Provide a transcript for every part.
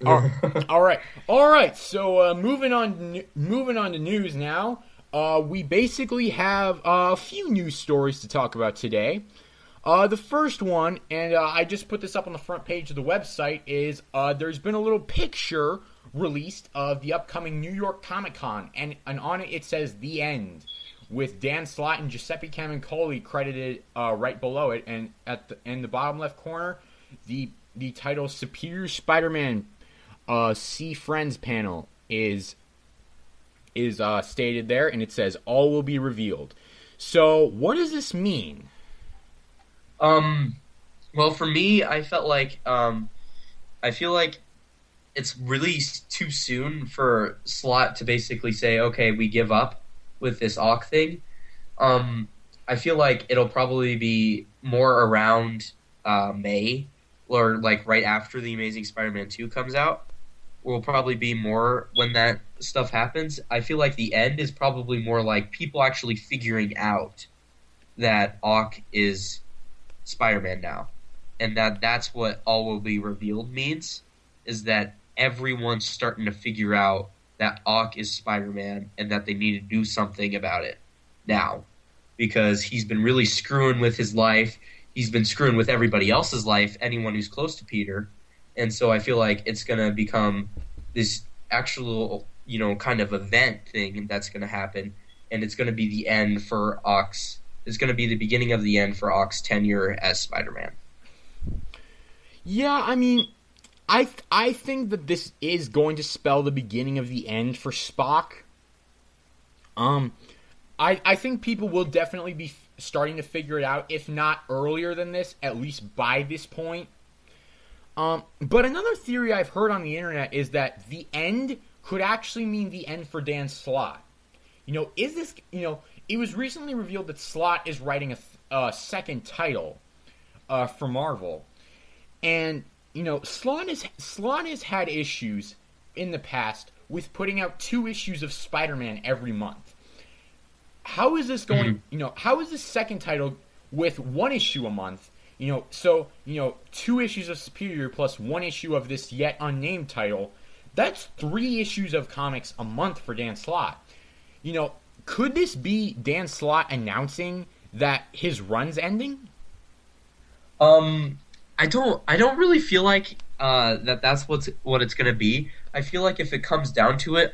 All all right. So moving on to news now. We basically have a few news stories to talk about today. The first one, and I just put this up on the front page of the website, is there's been a little picture released of the upcoming New York Comic Con, and on it says "The End," with Dan Slott and Giuseppe Camuncoli credited right below it, and in the bottom left corner, the title "Superior Spider-Man See Friends" panel is stated there, and it says all will be revealed. So, what does this mean? Um, well, for me, I feel like it's really too soon for Slot to basically say, okay, we give up with this Awk thing. I feel like it'll probably be more around May, or like right after the Amazing Spider-Man 2 comes out. Will probably be more when that stuff happens. I feel like the end is probably more like people actually figuring out that Awk is Spider-Man now, and that's what all will be revealed means, is that everyone's starting to figure out that Awk is Spider-Man and that they need to do something about it now, because he's been really screwing with his life. He's been screwing with everybody else's life, anyone who's close to Peter, and so I feel like it's going to become this actual, kind of event thing that's going to happen, and it's going to be the end for Ock's. It's going to be the beginning of the end for Ock's tenure as Spider-Man. Yeah, I mean, I think that this is going to spell the beginning of the end for Spock. I think people will definitely be starting to figure it out, if not earlier than this, at least by this point. But another theory I've heard on the internet is that the end could actually mean the end for Dan Slott. It was recently revealed that Slott is writing a second title for Marvel. And, Slott has had issues in the past with putting out 2 issues of Spider-Man every month. How is this going, how is this second title with 1 issue a month? 2 issues of Superior plus 1 issue of this yet unnamed title. That's 3 issues of comics a month for Dan Slott. Could this be Dan Slott announcing that his run's ending? I don't really feel like that's what it's gonna be. I feel like if it comes down to it,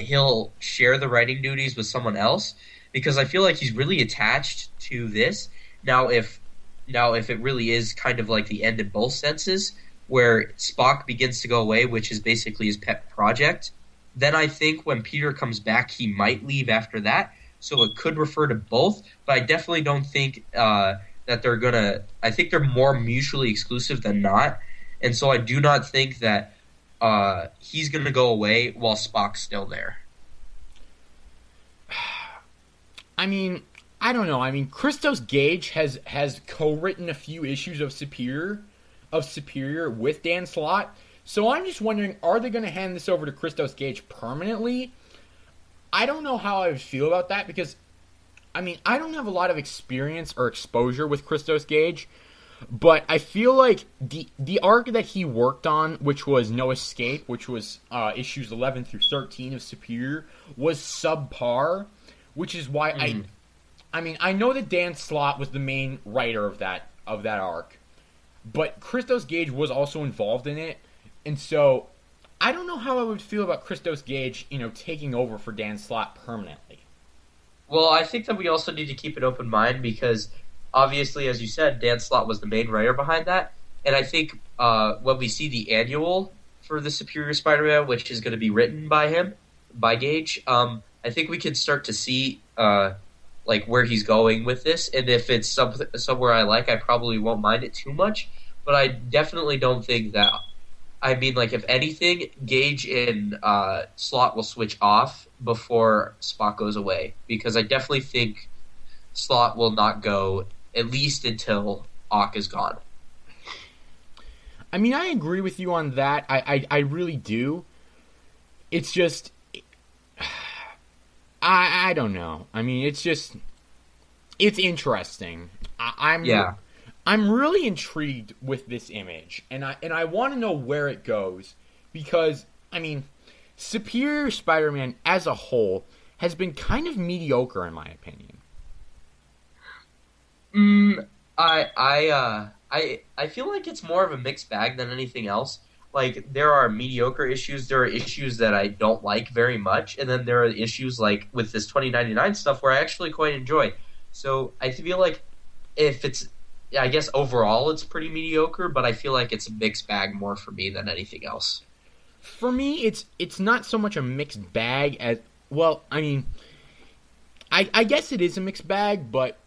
he'll share the writing duties with someone else, because I feel like he's really attached to this. Now if it really is kind of like the end in both senses, where Spock begins to go away, which is basically his pet project, then I think when Peter comes back, he might leave after that. So it could refer to both, but I definitely don't think that they're gonna. I think they're more mutually exclusive than not, and so I do not think that he's gonna go away while Spock's still there. I mean, I don't know. I mean, Christos Gage has co-written a few issues of Superior with Dan Slott. So I'm just wondering, are they going to hand this over to Christos Gage permanently? I don't know how I would feel about that, because, I mean, I don't have a lot of experience or exposure with Christos Gage, but I feel like the arc that he worked on, which was No Escape, which was issues 11 through 13 of Superior, was subpar, which is why I mean, I know that Dan Slott was the main writer of that arc, but Christos Gage was also involved in it. And so, I don't know how I would feel about Christos Gage, taking over for Dan Slott permanently. Well, I think that we also need to keep an open mind, because obviously, as you said, Dan Slott was the main writer behind that. And I think when we see the annual for the Superior Spider-Man, which is going to be written by him, by Gage, I think we can start to see like where he's going with this. And if it's somewhere I like, I probably won't mind it too much. But I definitely don't think that. I mean, like, if anything, Gage and Slott will switch off before Spock goes away, because I definitely think Slott will not go, at least until Ock is gone. I mean, I agree with you on that. I really do. It's just, I don't know. I mean, it's interesting. Yeah. I'm really intrigued with this image, and I want to know where it goes, because, I mean, Superior Spider-Man as a whole has been kind of mediocre in my opinion. I feel like it's more of a mixed bag than anything else. Like, there are mediocre issues, there are issues that I don't like very much, and then there are issues like with this 2099 stuff where I actually quite enjoy. So I feel like if it's, I guess overall it's pretty mediocre, but I feel like it's a mixed bag more for me than anything else. For me, it's not so much a mixed bag as, well, I mean, I guess it is a mixed bag, but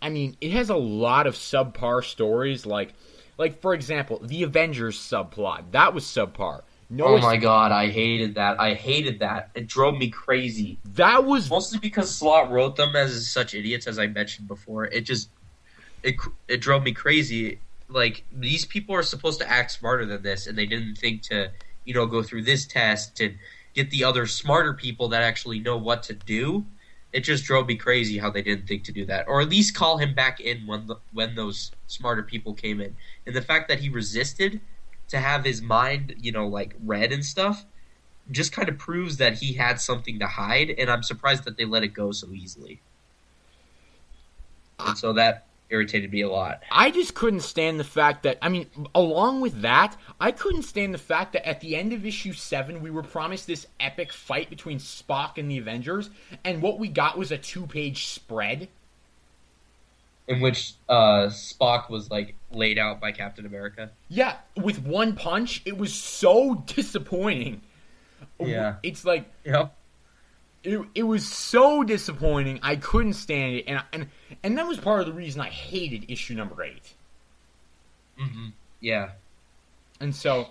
I mean, it has a lot of subpar stories, like for example, the Avengers subplot. That was subpar. Oh my god, I hated that. It drove me crazy. That was mostly because Slott wrote them as such idiots, as I mentioned before. It drove me crazy. Like, these people are supposed to act smarter than this, and they didn't think to, go through this test and get the other smarter people that actually know what to do. It just drove me crazy how they didn't think to do that, or at least call him back in when those smarter people came in. And the fact that he resisted to have his mind, read and stuff, just kind of proves that he had something to hide. And I'm surprised that they let it go so easily. And so that irritated me a lot. I just couldn't stand the fact that, I mean, along with that, I couldn't stand the fact that at the end of issue 7, we were promised this epic fight between Spock and the Avengers, and what we got was a 2-page spread. In which Spock was, laid out by Captain America. Yeah, with one punch. It was so disappointing. Yeah. It's like... Yep. It was so disappointing. I couldn't stand it, and that was part of the reason I hated issue number 8. Mm-hmm. Yeah. And so,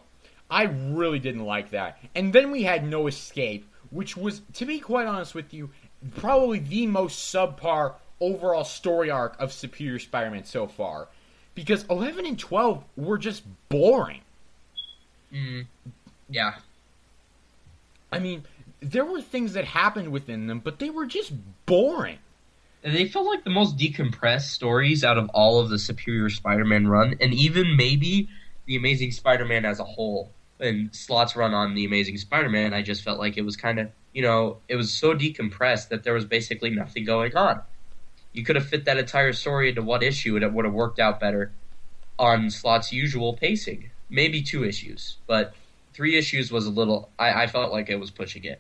I really didn't like that. And then we had No Escape, which was, to be quite honest with you, probably the most subpar overall story arc of Superior Spider-Man so far. Because 11 and 12 were just boring. Yeah. I mean, there were things that happened within them, but they were just boring. They felt like the most decompressed stories out of all of the Superior Spider-Man run, and even maybe the Amazing Spider-Man as a whole. And Slott's run on the Amazing Spider-Man, I just felt like it was kind of, it was so decompressed that there was basically nothing going on. You could have fit that entire story into one issue, and it would have worked out better on Slott's usual pacing. Maybe 2 issues, but 3 issues was a little... I felt like it was pushing it.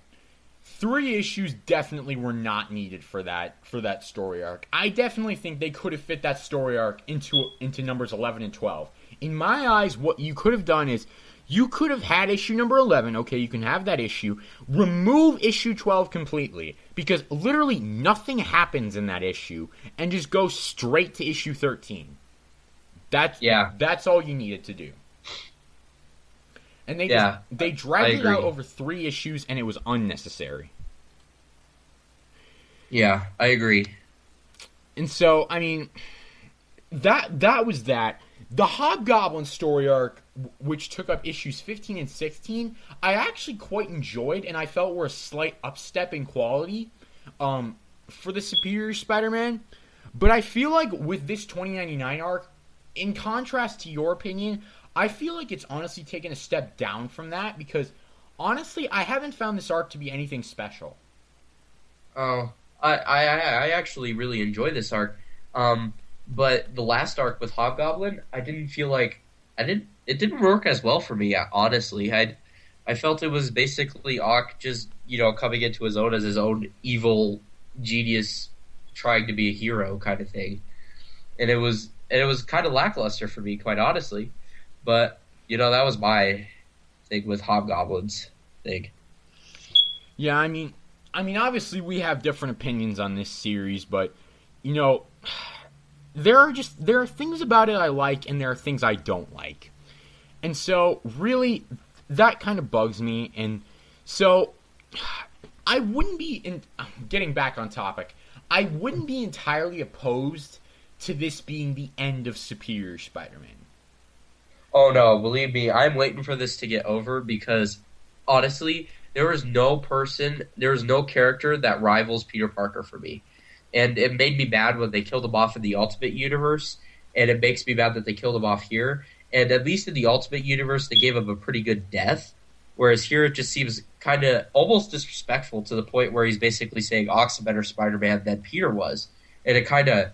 3 issues definitely were not needed for that story arc. I definitely think they could have fit that story arc into numbers 11 and 12. In my eyes, what you could have done is you could have had issue number 11. Okay, you can have that issue. Remove issue 12 completely, because literally nothing happens in that issue, and just go straight to issue 13. That's all you needed to do. And they dragged it out over 3 issues, and it was unnecessary. Yeah, I agree. And so, I mean, that was that. The Hobgoblin story arc, which took up issues 15 and 16, I actually quite enjoyed, and I felt were a slight upstep in quality for the Superior Spider-Man. But I feel like with this 2099 arc, in contrast to your opinion, I feel like it's honestly taken a step down from that, because honestly, I haven't found this arc to be anything special. Oh, I actually really enjoy this arc. But the last arc with Hobgoblin, I didn't feel like it didn't work as well for me, honestly. I felt it was basically Ock just, coming into his own as his own evil genius trying to be a hero kind of thing. And it was kind of lackluster for me, quite honestly. But, that was my thing with Hobgoblin's thing. Yeah, I mean, obviously we have different opinions on this series, but, there are things about it I like, and there are things I don't like. And so, really, that kind of bugs me. And so, I wouldn't be, getting back on topic, I wouldn't be entirely opposed to this being the end of Superior Spider-Man. Oh no, believe me, I'm waiting for this to get over, because honestly, there is no character that rivals Peter Parker for me. And it made me mad when they killed him off in the Ultimate Universe, and it makes me mad that they killed him off here. And at least in the Ultimate Universe, they gave him a pretty good death. Whereas here it just seems kind of almost disrespectful to the point where he's basically saying Ock's a better Spider-Man than Peter was, and it kind of,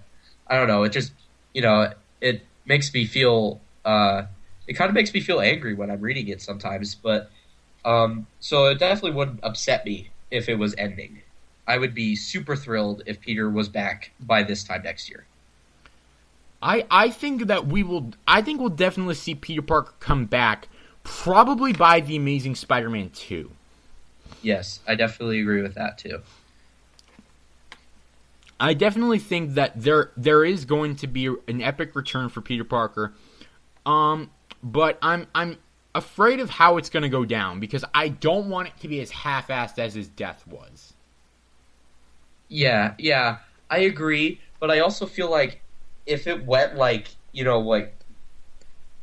I don't know, it just, it makes me feel, it kind of makes me feel angry when I'm reading it sometimes. But so it definitely wouldn't upset me if it was ending. I would be super thrilled if Peter was back by this time next year. I think that we'll definitely see Peter Parker come back probably by The Amazing Spider-Man 2. Yes, I definitely agree with that too. I definitely think that there is going to be an epic return for Peter Parker. But I'm afraid of how it's going to go down because I don't want it to be as half-assed as his death was. Yeah, I agree, but I also feel like if it went like,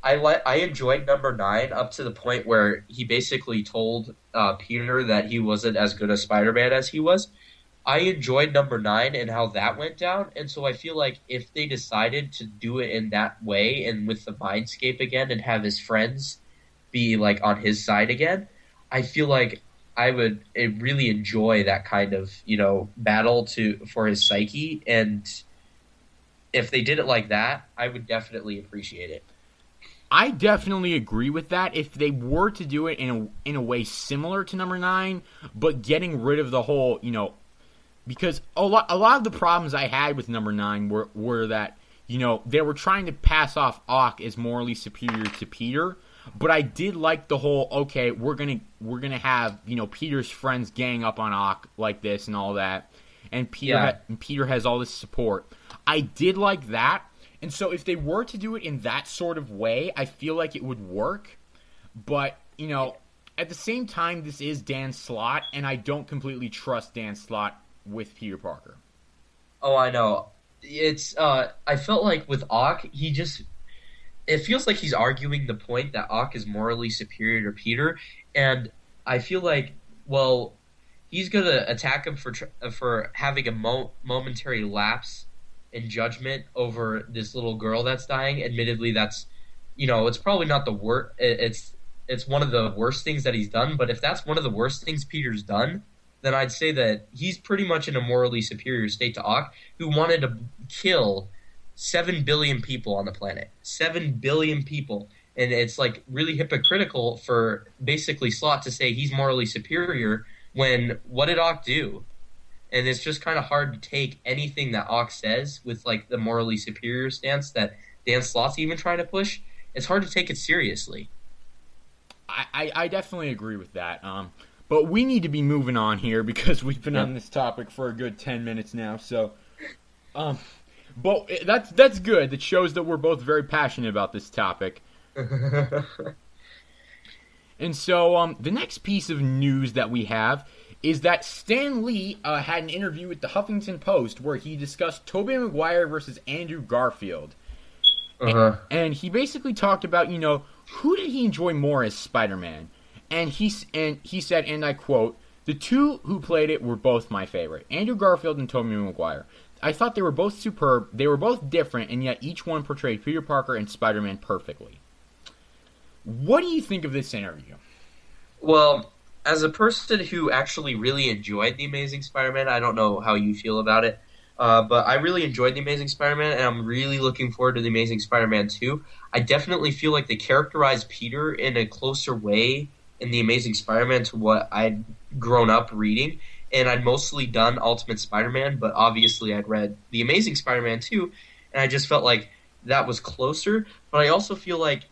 I enjoyed number 9 up to the point where he basically told Peter that he wasn't as good a Spider-Man as he was. I enjoyed number 9 and how that went down, and so I feel like if they decided to do it in that way and with the Mindscape again and have his friends be like on his side again, I feel like I would really enjoy that kind of battle for his psyche, and if they did it like that, I would definitely appreciate it. I definitely agree with that. If they were to do it in a way similar to number 9, but getting rid of the whole, because a lot of the problems I had with number 9 were that, they were trying to pass off Ock as morally superior to Peter, but I did like the whole, okay, we're gonna have, Peter's friends gang up on Ock like this and all that, and Peter has all this support. I did like that. And so if they were to do it in that sort of way, I feel like it would work. But, at the same time, this is Dan Slott, and I don't completely trust Dan Slott with Peter Parker. Oh, I know. It's, I felt like with Ock, it feels like he's arguing the point that Ock is morally superior to Peter, and I feel like, well, he's going to attack him for having a momentary lapse in judgment over this little girl that's dying. Admittedly, that's, it's probably not the worst. It's one of the worst things that he's done. But if that's one of the worst things Peter's done, then I'd say that he's pretty much in a morally superior state to Ock, who wanted to kill 7 billion people on the planet. 7 billion people. And it's like really hypocritical for basically Slott to say he's morally superior when what did Ock do? And it's just kind of hard to take anything that Ock says with like the morally superior stance that Dan Slott's even trying to push. It's hard to take it seriously. I definitely agree with that. But we need to be moving on here because we've been on this topic for a good 10 minutes now. So, but that's good. That shows that we're both very passionate about this topic. And so the next piece of news that we have is that Stan Lee had an interview with the Huffington Post where he discussed Tobey Maguire versus Andrew Garfield. And he basically talked about, who did he enjoy more as Spider-Man? And he said, and I quote, "The two who played it were both my favorite, Andrew Garfield and Tobey Maguire. I thought they were both superb. They were both different, and yet each one portrayed Peter Parker and Spider-Man perfectly." What do you think of this interview? Well, as a person who actually really enjoyed The Amazing Spider-Man, I don't know how you feel about it, but I really enjoyed The Amazing Spider-Man, and I'm really looking forward to The Amazing Spider-Man 2. I definitely feel like they characterized Peter in a closer way in The Amazing Spider-Man to what I'd grown up reading, and I'd mostly done Ultimate Spider-Man, but obviously I'd read The Amazing Spider-Man 2, and I just felt like that was closer. But I also feel like,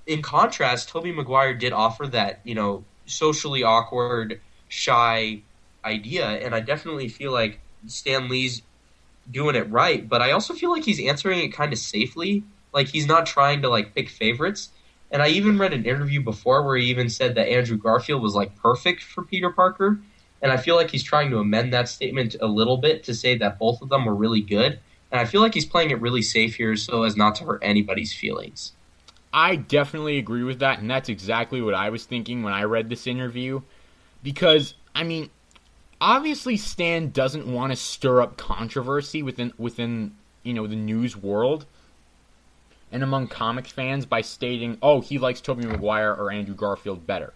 in contrast, Tobey Maguire did offer that, socially awkward, shy idea, and I definitely feel like Stan Lee's doing it right, but I also feel like he's answering it kind of safely. Like, he's not trying to, pick favorites. And I even read an interview before where he even said that Andrew Garfield was, perfect for Peter Parker, and I feel like he's trying to amend that statement a little bit to say that both of them were really good, and I feel like he's playing it really safe here so as not to hurt anybody's feelings. I definitely agree with that, and that's exactly what I was thinking when I read this interview. Because, obviously Stan doesn't want to stir up controversy within the news world and among comics fans by stating, oh, he likes Tobey Maguire or Andrew Garfield better.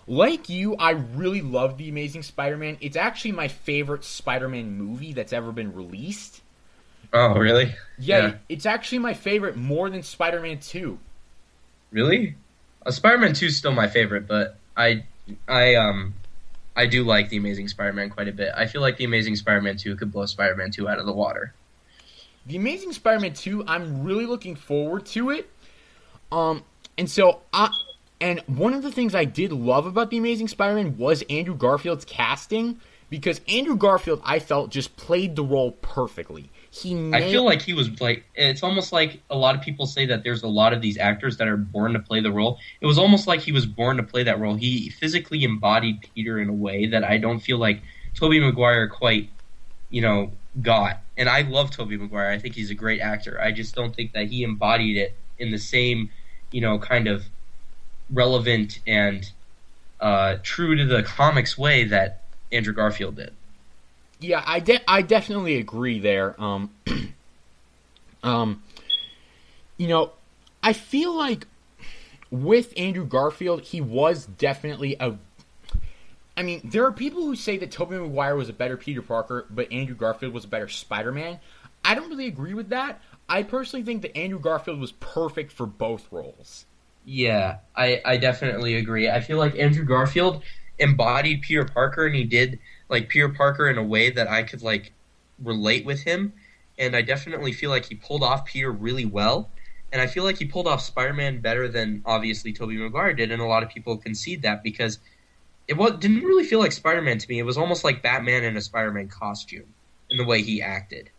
Like you, I really love The Amazing Spider-Man. It's actually my favorite Spider-Man movie that's ever been released. Oh, really? Yeah, Yeah. it's actually my favorite more than Spider-Man 2. Really? Spider-Man 2 is still my favorite, but I I do like The Amazing Spider-Man quite a bit. I feel like The Amazing Spider-Man 2 could blow Spider-Man 2 out of the water. The Amazing Spider-Man 2, I'm really looking forward to it. Um, and so and one of the things I did love about The Amazing Spider-Man was Andrew Garfield's casting because Andrew Garfield, I felt, just played the role perfectly. He I feel nailed. like he was like it's almost like a lot of people say that there's a lot of these actors that are born to play the role. It was almost like he was born to play that role. He physically embodied Peter in a way that I don't feel like Tobey Maguire quite, got. And I love Tobey Maguire. I think he's a great actor. I just don't think that he embodied it in the same, kind of relevant and true to the comics way that Andrew Garfield did. Yeah, I definitely agree there. Um, you know, I feel like with Andrew Garfield, he was definitely a. I mean, there are people who say that Tobey Maguire was a better Peter Parker, but Andrew Garfield was a better Spider-Man. I don't really agree with that. I personally think that Andrew Garfield was perfect for both roles. Yeah, I definitely agree. I feel like Andrew Garfield embodied Peter Parker, and he did like Peter Parker in a way that I could like relate with him, and I definitely feel like he pulled off Peter really well. And I feel like he pulled off Spider-Man better than obviously Tobey Maguire did, and a lot of people concede that because didn't really feel like Spider-Man to me. It was almost like Batman in a Spider-Man costume in the way he acted.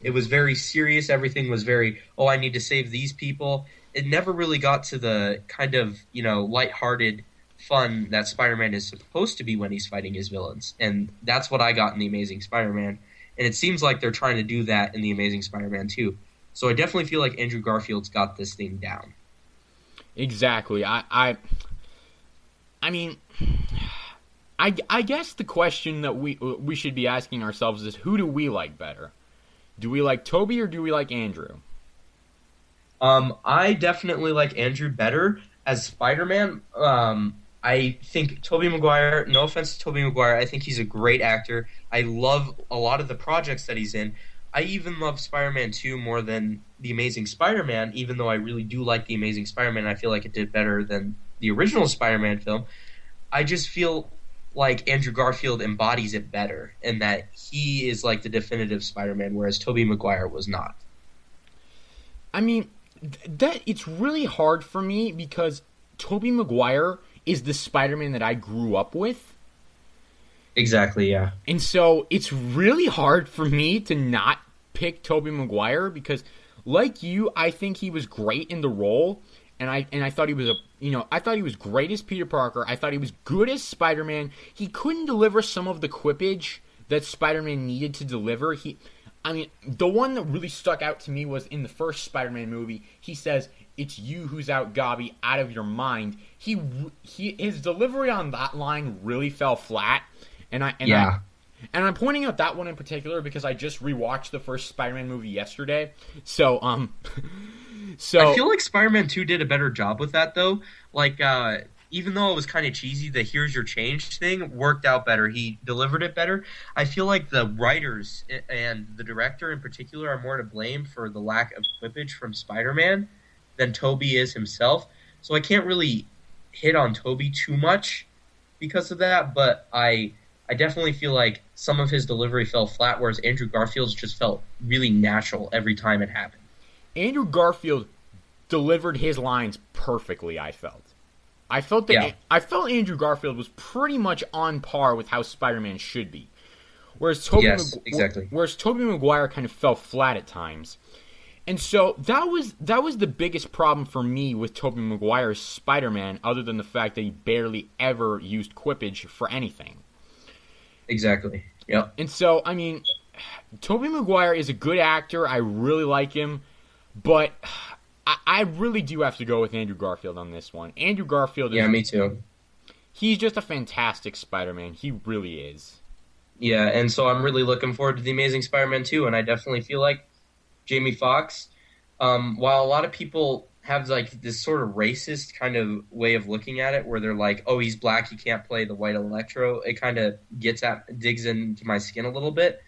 It was very serious. Everything was very, oh, I need to save these people. It never really got to the kind of, lighthearted fun that Spider-Man is supposed to be when he's fighting his villains. And that's what I got in The Amazing Spider-Man. And it seems like they're trying to do that in The Amazing Spider-Man 2. So I definitely feel like Andrew Garfield's got this thing down. Exactly. I mean, I guess the question that we should be asking ourselves is who do we like better? Do we like Toby or do we like Andrew? I definitely like Andrew better as Spider-Man. I think Tobey Maguire, no offense to Tobey Maguire, I think he's a great actor. I love a lot of the projects that he's in. I even love Spider-Man 2 more than The Amazing Spider-Man, even though I really do like The Amazing Spider-Man. I feel like it did better than the original Spider-Man film. I just feel like Andrew Garfield embodies it better and that he is like the definitive Spider-Man, whereas Tobey Maguire was not. I mean, that it's really hard for me because Tobey Maguire is the Spider-Man that I grew up with. Exactly, yeah. And so it's really hard for me to not pick Tobey Maguire because like you, I think he was great in the role and I thought he was I thought he was great as Peter Parker. I thought he was good as Spider-Man. He couldn't deliver some of the quippage that Spider-Man needed to deliver. The one that really stuck out to me was in the first Spider-Man movie. He says, "It's you who's out, Gobby, out of your mind." His delivery on that line really fell flat, and I'm pointing out that one in particular because I just rewatched the first Spider-Man movie yesterday. So I feel like Spider-Man 2 did a better job with that, though. Like, even though it was kind of cheesy, the "here's your change" thing worked out better. He delivered it better. I feel like the writers and the director in particular are more to blame for the lack of quippage from Spider-Man than Tobey is himself. So I can't really hit on Tobey too much because of that, but I definitely feel like some of his delivery fell flat, whereas Andrew Garfield's just felt really natural every time it happened. Andrew Garfield delivered his lines perfectly, I felt. I felt Andrew Garfield was pretty much on par with how Spider-Man should be. Whereas Exactly. Whereas Tobey Maguire kind of fell flat at times. And so that was the biggest problem for me with Tobey Maguire's Spider-Man, other than the fact that he barely ever used quippage for anything. Exactly. Yep. And so, Tobey Maguire is a good actor. I really like him. But I really do have to go with Andrew Garfield on this one. Andrew Garfield is... Yeah, me too. He's just a fantastic Spider-Man. He really is. Yeah, and so I'm really looking forward to The Amazing Spider-Man 2, and I definitely feel like Jamie Foxx, while a lot of people have like this sort of racist kind of way of looking at it, where they're like, "Oh, he's black, he can't play the white Electro." It kind of digs into my skin a little bit.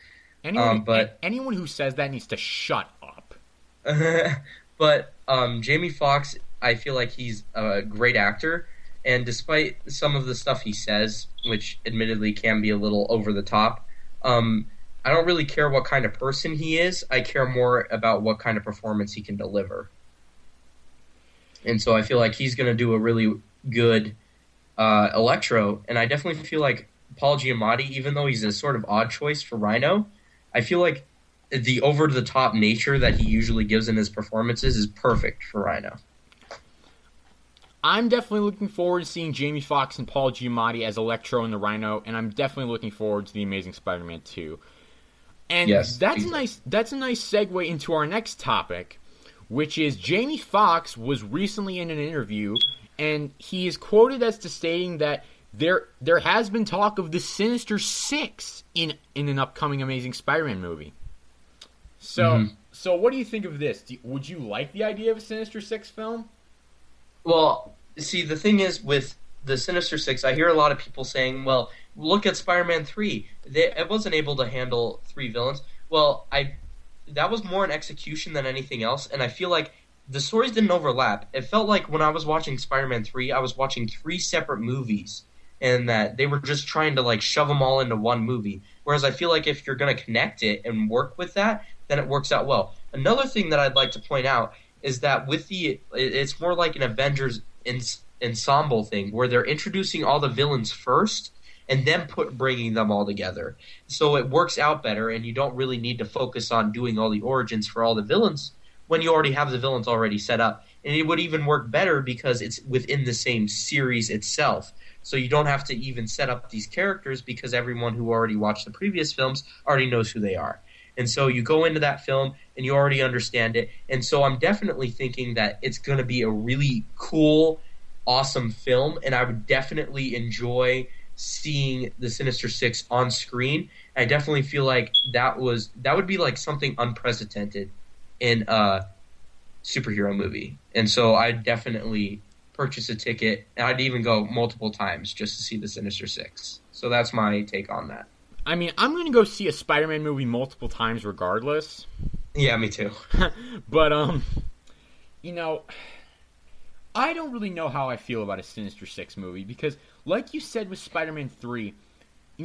Anyone who says that needs to shut up. But Jamie Foxx, I feel like he's a great actor, and despite some of the stuff he says, which admittedly can be a little over the top, I don't really care what kind of person he is. I care more about what kind of performance he can deliver. And so I feel like he's going to do a really good Electro, and I definitely feel like Paul Giamatti, even though he's a sort of odd choice for Rhino, I feel like the over-the-top nature that he usually gives in his performances is perfect for Rhino. I'm definitely looking forward to seeing Jamie Foxx and Paul Giamatti as Electro and the Rhino, and I'm definitely looking forward to The Amazing Spider-Man 2. And yes, that's a nice segue into our next topic, which is Jamie Foxx was recently in an interview, and he is quoted as to stating that there has been talk of the Sinister Six in an upcoming Amazing Spider-Man movie. So what do you think of this? Would you like the idea of a Sinister Six film? Well, see, the thing is with the Sinister Six, I hear a lot of people saying, well, look at Spider-Man 3. It wasn't able to handle 3 villains. Well, that was more an execution than anything else, and I feel like the stories didn't overlap. It felt like when I was watching Spider-Man 3, I was watching 3 separate movies, and that they were just trying to like shove them all into one movie. Whereas I feel like if you're going to connect it and work with that, then it works out well. Another thing that I'd like to point out is that it's more like an Avengers ensemble thing, where they're introducing all the villains first and then bringing them all together. So it works out better, and you don't really need to focus on doing all the origins for all the villains when you already have the villains already set up. And it would even work better because it's within the same series itself. So you don't have to even set up these characters because everyone who already watched the previous films already knows who they are. And so you go into that film and you already understand it. And so I'm definitely thinking that it's going to be a really cool, awesome film, and I would definitely enjoy seeing the Sinister Six on screen. I definitely feel like that would be like something unprecedented in a superhero movie. And so I'd definitely purchase a ticket, and I'd even go multiple times just to see the Sinister Six. So that's my take on that. I mean, I'm going to go see a Spider-Man movie multiple times regardless. Yeah, me too. But, I don't really know how I feel about a Sinister Six movie because, like you said with Spider-Man 3,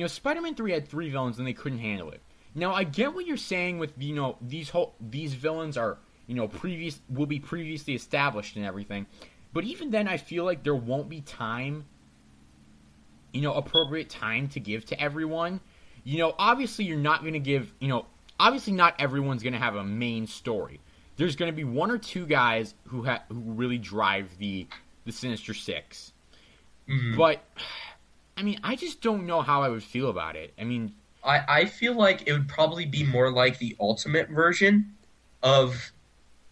Spider-Man 3 had 3 villains and they couldn't handle it. Now, I get what you're saying with, these villains are, will be previously established and everything. But even then, I feel like there won't be time, appropriate time to give to everyone. Obviously you're not going to give, obviously not everyone's going to have a main story. There's going to be 1 or 2 guys who really drive the Sinister Six. Mm-hmm. But, I mean, I just don't know how I would feel about it. I mean, I feel like it would probably be more like the ultimate version of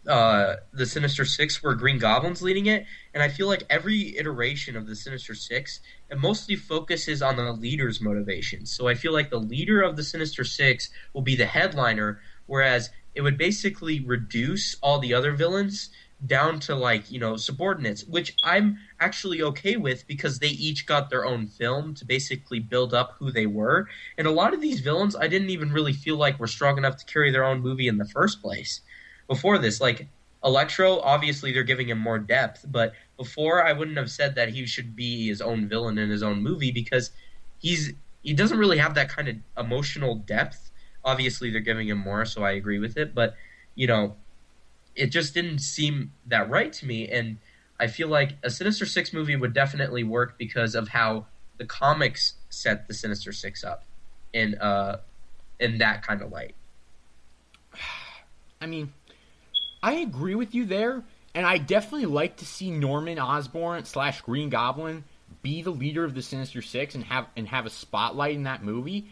the Sinister Six, where Green Goblin's leading it, and I feel like every iteration of the Sinister Six, it mostly focuses on the leader's motivations. So I feel like the leader of the Sinister Six will be the headliner, whereas it would basically reduce all the other villains down to subordinates, which I'm actually okay with because they each got their own film to basically build up who they were. And a lot of these villains I didn't even really feel like were strong enough to carry their own movie in the first place. Before this, like Electro, obviously they're giving him more depth, but before I wouldn't have said that he should be his own villain in his own movie because he doesn't really have that kind of emotional depth. Obviously they're giving him more, so I agree with it, but it just didn't seem that right to me, and I feel like a Sinister Six movie would definitely work because of how the comics set the Sinister Six up in that kind of light. I mean, I agree with you there, and I definitely like to see Norman Osborn / Green Goblin be the leader of the Sinister Six and have a spotlight in that movie.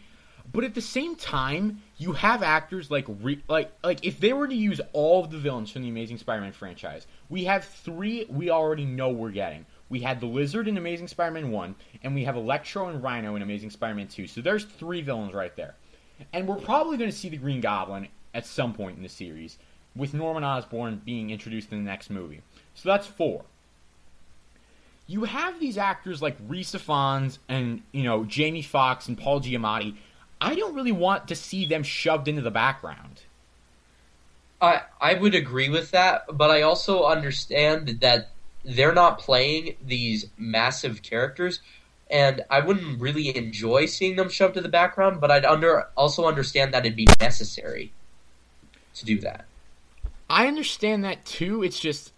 But at the same time, you have actors like if they were to use all of the villains from the Amazing Spider-Man franchise, we have 3 we already know we're getting. We had the Lizard in Amazing Spider-Man 1, and we have Electro and Rhino in Amazing Spider-Man 2. So there's 3 villains right there. And we're probably going to see the Green Goblin at some point in the series. with Norman Osborn being introduced in the next movie. So that's 4. You have these actors like Rhys Ifans and, Jamie Foxx and Paul Giamatti. I don't really want to see them shoved into the background. I would agree with that, but I also understand that they're not playing these massive characters, and I wouldn't really enjoy seeing them shoved to the background, but I'd also understand that it'd be necessary to do that. I understand that too. It's just,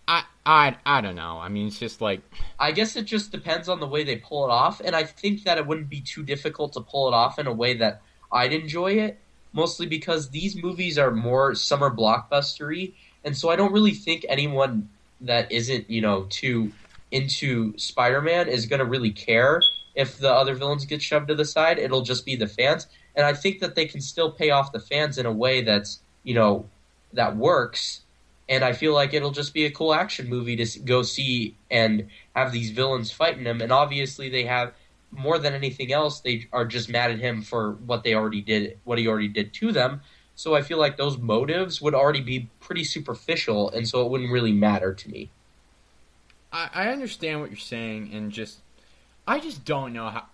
I don't know. I mean, it's just like, I guess it just depends on the way they pull it off, and I think that it wouldn't be too difficult to pull it off in a way that I'd enjoy it, mostly because these movies are more summer blockbustery, and so I don't really think anyone that isn't, too into Spider-Man is going to really care if the other villains get shoved to the side. It'll just be the fans, and I think that they can still pay off the fans in a way that's, that works, and I feel like it'll just be a cool action movie to go see and have these villains fighting him, and obviously they have, more than anything else, they are just mad at him for what he already did to them. So I feel like those motives would already be pretty superficial, and so it wouldn't really matter to me. I understand what you're saying, and I just don't know how.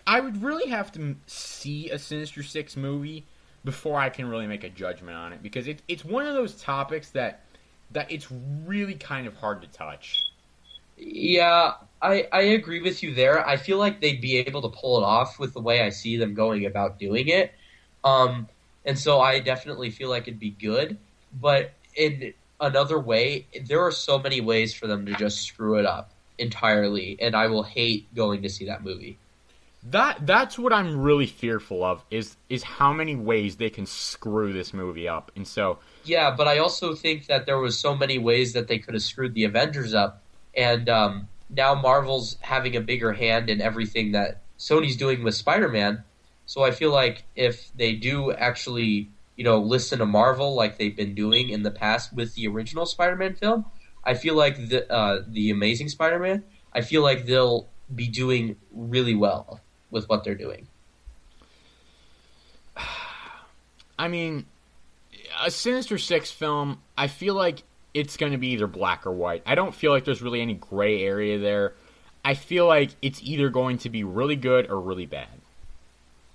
I would really have to see a Sinister Six movie before I can really make a judgment on it, because it's one of those topics that it's really kind of hard to touch. Yeah, I agree with you there. I feel like they'd be able to pull it off with the way I see them going about doing it. And so I definitely feel like it'd be good. But in another way, there are so many ways for them to just screw it up entirely, and I will hate going to see that movie. That's what I'm really fearful of, is how many ways they can screw this movie up. And so, yeah, but I also think that there was so many ways that they could have screwed the Avengers up, and now Marvel's having a bigger hand in everything that Sony's doing with Spider-Man. So I feel like if they do actually, listen to Marvel like they've been doing in the past with the original Spider-Man film, I feel like the Amazing Spider-Man, I feel like they'll be doing really well with what they're doing. I mean, a Sinister Six film, I feel like it's going to be either black or white. I don't feel like there's really any gray area there. I feel like it's either going to be really good or really bad.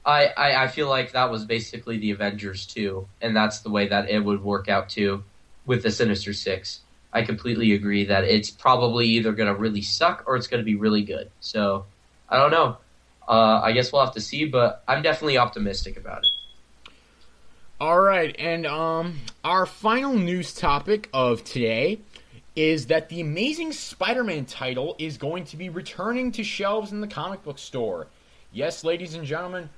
I feel like that was basically the Avengers too, and that's the way that it would work out too with the Sinister Six. I completely agree that it's probably either going to really suck or it's going to be really good. So, I don't know. I guess we'll have to see, but I'm definitely optimistic about it. All right, and our final news topic of today is that the Amazing Spider-Man title is going to be returning to shelves in the comic book store. Yes, ladies and gentlemen,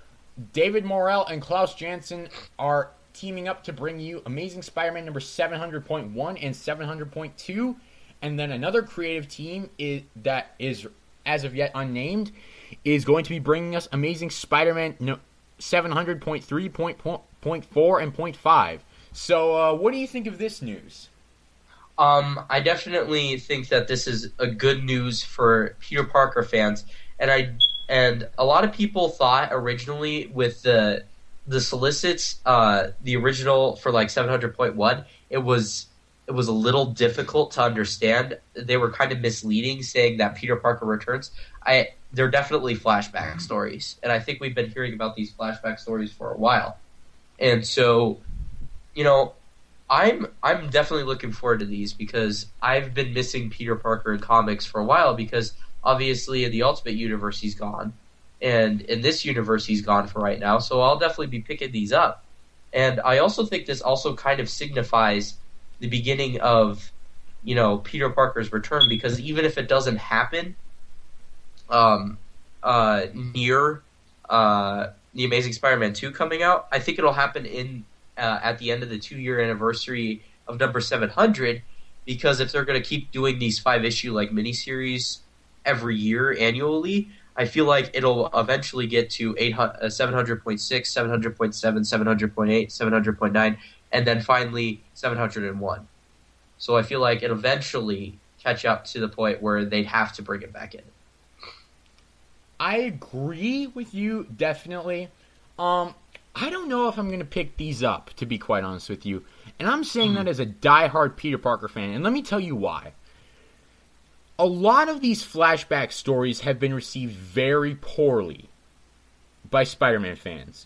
David Morrell and Klaus Janson are teaming up to bring you Amazing Spider-Man number 700.1 and 700.2, and then another creative team that is, as of yet unnamed, is going to be bringing us Amazing Spider-Man 700.3, 0.4, and 0.5. So, what do you think of this news? I definitely think that this is a good news for Peter Parker fans, and a lot of people thought originally with the solicits, the original for like 700.1, it was a little difficult to understand. They were kind of misleading, saying that Peter Parker returns. They're definitely flashback stories, and I think we've been hearing about these flashback stories for a while. And so, I'm definitely looking forward to these because I've been missing Peter Parker in comics for a while because obviously in the Ultimate Universe he's gone, and in this universe he's gone for right now, so I'll definitely be picking these up. And I also think this also kind of signifies the beginning of, Peter Parker's return, because even if it doesn't happen near the Amazing Spider-Man 2 coming out, I think it'll happen at the end of the 2-year anniversary of number 700, because if they're going to keep doing these 5-issue like miniseries every year annually, I feel like it'll eventually get to 700.6, 700.7, 700.8, 700.9, and then finally 701. So I feel like it'll eventually catch up to the point where they'd have to bring it back in. I agree with you, definitely. I don't know if I'm going to pick these up, to be quite honest with you. And I'm saying that as a diehard Peter Parker fan, and let me tell you why. A lot of these flashback stories have been received very poorly by Spider-Man fans.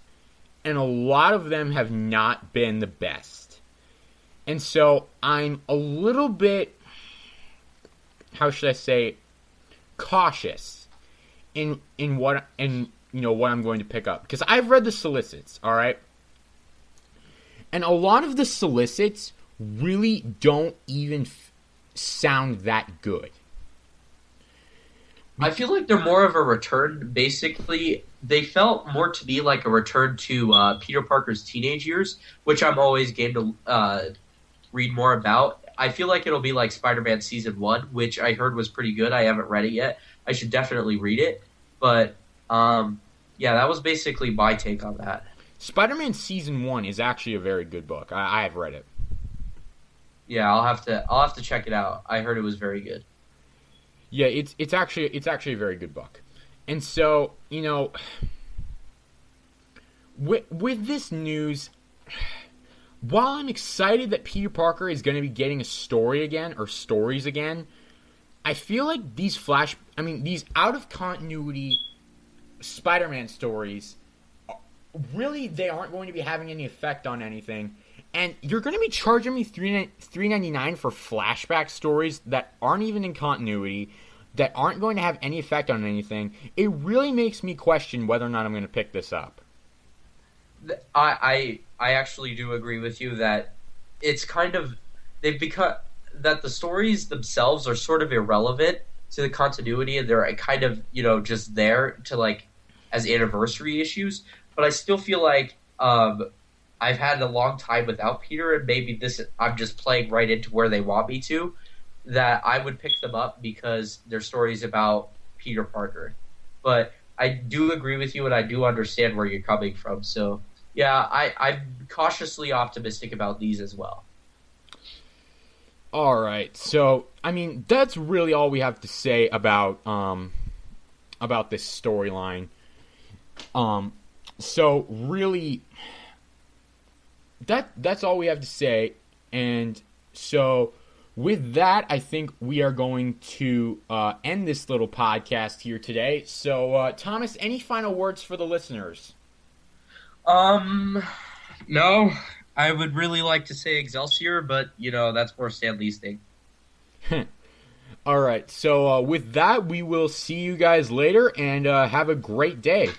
And a lot of them have not been the best. And so I'm a little bit, how should I say, cautious in what I'm going to pick up, because I've read the solicits, all right? And a lot of the solicits really don't even sound that good. I feel like they're more of a return. Basically, they felt more to me like a return to Peter Parker's teenage years, which I'm always game to read more about. I feel like it'll be like Spider-Man Season 1, which I heard was pretty good. I haven't read it yet. I should definitely read it. But, yeah, that was basically my take on that. Spider-Man Season 1 is actually a very good book. I have read it. Yeah, I'll have to check it out. I heard it was very good. Yeah, it's actually a very good book. And so, with this news, while I'm excited that Peter Parker is going to be getting a story again, or stories again, I feel like these out of continuity Spider-Man stories, really, they aren't going to be having any effect on anything. And you're going to be charging me $3.99 for flashback stories that aren't even in continuity, that aren't going to have any effect on anything. It really makes me question whether or not I'm going to pick this up. I actually do agree with you that it's kind of they've become that the stories themselves are sort of irrelevant to the continuity, and they're kind of just there to like as anniversary issues. But I still feel like I've had a long time without Peter, and maybe I'm just playing right into where they want me to, that I would pick them up because they're stories about Peter Parker. But I do agree with you, and I do understand where you're coming from. So, yeah, I'm cautiously optimistic about these as well. All right. So, that's really all we have to say about this storyline. So really, that's all we have to say. And so with that, I think we are going to end this little podcast here today. So Thomas, any final words for the listeners? No. I would really like to say Excelsior, but that's more Stan Lee's thing. All right. So with that, we will see you guys later, and have a great day.